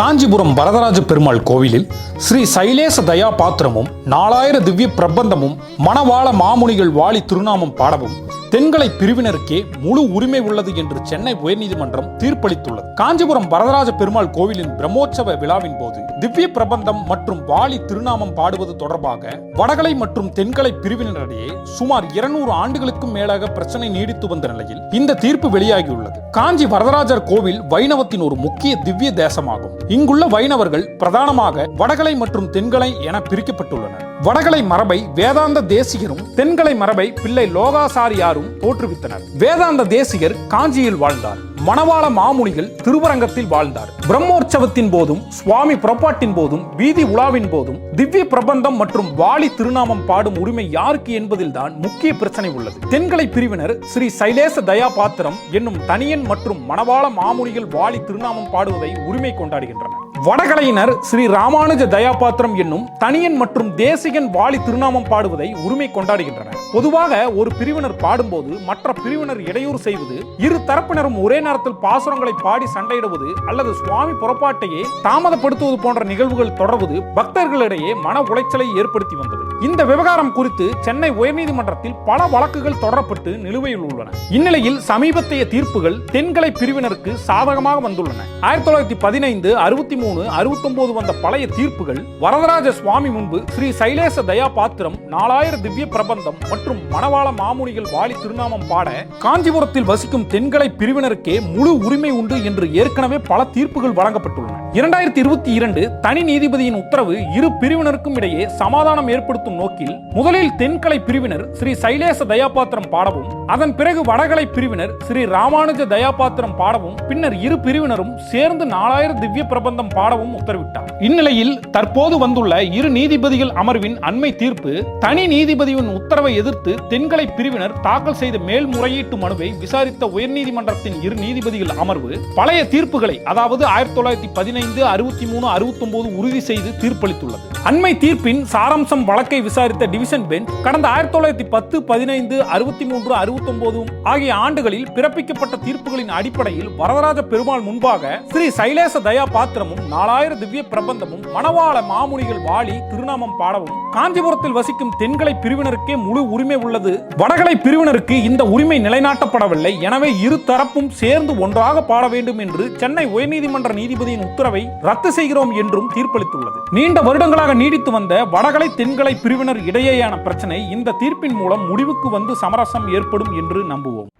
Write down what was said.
காஞ்சிபுரம் வரதராஜ பெருமாள் கோவிலில் ஸ்ரீ சைலேச தயா பாத்திரமும் 4000 திவ்ய பிரபந்தமும் மணவாள மாமுனிகள் வாழி திருநாமம் பாடவும் தென்கலை பிரிவினருக்கே முழு உரிமை உள்ளது என்று சென்னை உயர்நீதிமன்றம் தீர்ப்பளித்துள்ளது. காஞ்சிபுரம் வரதராஜ பெருமாள் கோவிலின் பிரம்மோற்சவ விழாவின் போது திவ்ய பிரபந்தம் மற்றும் வாழி திருநாமம் பாடுவது தொடர்பாக வடகலை மற்றும் தென்கலை பிரிவினரிடையே சுமார் 200 ஆண்டுகளுக்கும் மேலாக பிரச்சனை நீடித்து வந்த நிலையில் இந்த தீர்ப்பு வெளியாகியுள்ளது. காஞ்சி வரதராஜர் கோவில் வைணவத்தின் ஒரு முக்கிய திவ்ய தேசமாகும். இங்குள்ள வைணவர்கள் பிரதானமாக வடகலை மற்றும் தென்கலை என பிரிக்கப்பட்டுள்ளனர். வடகலை மரபை வேதாந்த தேசிகரும் தென்கலை மரபை பிள்ளை லோகாசாரியாரும் தோற்றுவித்தனர். வேதாந்த தேசிகர் காஞ்சியில் வாழ்ந்தார். மணவாள மாமுனிகள் திருவரங்கத்தில் வாழ்ந்தார். பிரம்மோற்சவத்தின் போதும் சுவாமி புறப்பாட்டின் போதும் வீதி உலாவின் போதும் திவ்ய பிரபந்தம் மற்றும் வாழி திருநாமம் பாடும் உரிமை யாருக்கு என்பதில்தான் முக்கிய பிரச்சனை உள்ளது. தென்கலை பிரிவினர் ஸ்ரீ சைலேச தயா பாத்திரம் என்னும் தனியன் மற்றும் மணவாள மாமுனிகள் வாழி திருநாமம் பாடுவதை உரிமை கொண்டாடுகின்றனர். வடகலையினர் ஸ்ரீ ராமானுஜ தயாபாத்திரம் என்னும் தனியன் மற்றும் தேசிகன் வாழி திருநாமம் பாடுவதை உரிமை கொண்டாடுகின்றனர். பொதுவாக ஒரு பிரிவினர் பாடும்போது மற்ற பிரிவினர் இடையூறு செய்வது, இரு தரப்பினரும் ஒரே நேரத்தில் பாசுரங்களை பாடி சண்டையிடுவது அல்லது சுவாமி புறப்பாட்டையே தாமதப்படுத்துவது போன்ற நிகழ்வுகள் தொடர்வது பக்தர்களிடையே மன உளைச்சலை ஏற்படுத்தி வந்தது. இந்த விவகாரம் குறித்து சென்னை உயர்நீதிமன்றத்தில் பல வழக்குகள் தொடரப்பட்டு நிலுவையில் உள்ளன. இந்நிலையில் சமீபத்திய தீர்ப்புகள் தென்கலை பிரிவினருக்கு சாதகமாக வந்துள்ளன. 1915, 63, 69 வந்த பழைய தீர்ப்புகள் வரதராஜ சுவாமி முன்பு ஸ்ரீ சைலேச தயா பாத்திரம் 4000 திவ்ய பிரபந்தம் மற்றும் மணவாள மாமுனிகள் வாழி திருநாமம் பாட காஞ்சிபுரத்தில் வசிக்கும் தென்கலை பிரிவினருக்கே முழு உரிமை உண்டு என்று ஏற்கனவே பல தீர்ப்புகள் வழங்கப்பட்டுள்ளன. 2022 தனி நீதிபதியின் உத்தரவு இரு பிரிவினருக்கும் இடையே சமாதானம் ஏற்படுத்தும் நோக்கில் முதலில் தென்கலை பிரிவினர் ஸ்ரீ சைலேச தயாபாத்திரம் பாடவும், அதன் பிறகு வடகலை பிரிவினர் ஸ்ரீ ராமானுஜ தயாபாத்திரம் பாடவும், பின்னர் இரு பிரிவினரும் சேர்ந்து 4000 திவ்ய பிரபந்தம் பாடவும் உத்தரவிட்டார். இந்நிலையில் தற்போது வந்துள்ள இரு நீதிபதிகள் அமர்வின் அண்மை தீர்ப்பு தனி நீதிபதியின் உத்தரவை எதிர்த்து தென்கலை பிரிவினர் தாக்கல் செய்த மேல்முறையீட்டு மனுவை விசாரித்த உயர்நீதிமன்றத்தின் இரு நீதிபதிகள் அமர்வு பழைய தீர்ப்புகளை, அதாவது 1915, 63, 69 உறுதி செய்து தீர்ப்பளித்துள்ளது. அண்மை தீர்ப்பின் சாராம்சம் வழக்கை விசாரித்த டிவிஷன் பெஞ்ச் கடந்த 1910, 15, 63, 69 ஆகிய ஆண்டுகளில் பிறப்பிக்கப்பட்ட தீர்ப்புகளின் அடிப்படையில் வரதராஜ பெருமாள் முன்பாக ஸ்ரீ சைலேச தயா பாத்திரமும் 4000 திவ்ய பிரபந்தமும் மணவாள மாமுனிகள் வாழி திருநாமம் பாடவும் காஞ்சிபுரத்தில் வசிக்கும் தென்கலை பிரிவினருக்கே முழு உரிமை உள்ளது. வடகலை பிரிவினருக்கு இந்த உரிமை நிலைநாட்டப்படவில்லை. எனவே இரு தரப்பும் சேர்ந்து ஒன்றாக பாட வேண்டும் என்று சென்னை உயர்நீதிமன்ற நீதிபதியின் உத்தரவை ரத்து செய்கிறோம் என்றும் தீர்ப்பளித்துள்ளது. நீண்ட வருடங்களாக நீடித்து வந்த வடகலை தென்கலை பிரிவினர் இடையேயான பிரச்சனை இந்த தீர்ப்பின் மூலம் முடிவுக்கு வந்து சமரசம் ஏற்படும் என்று நம்புவோம்.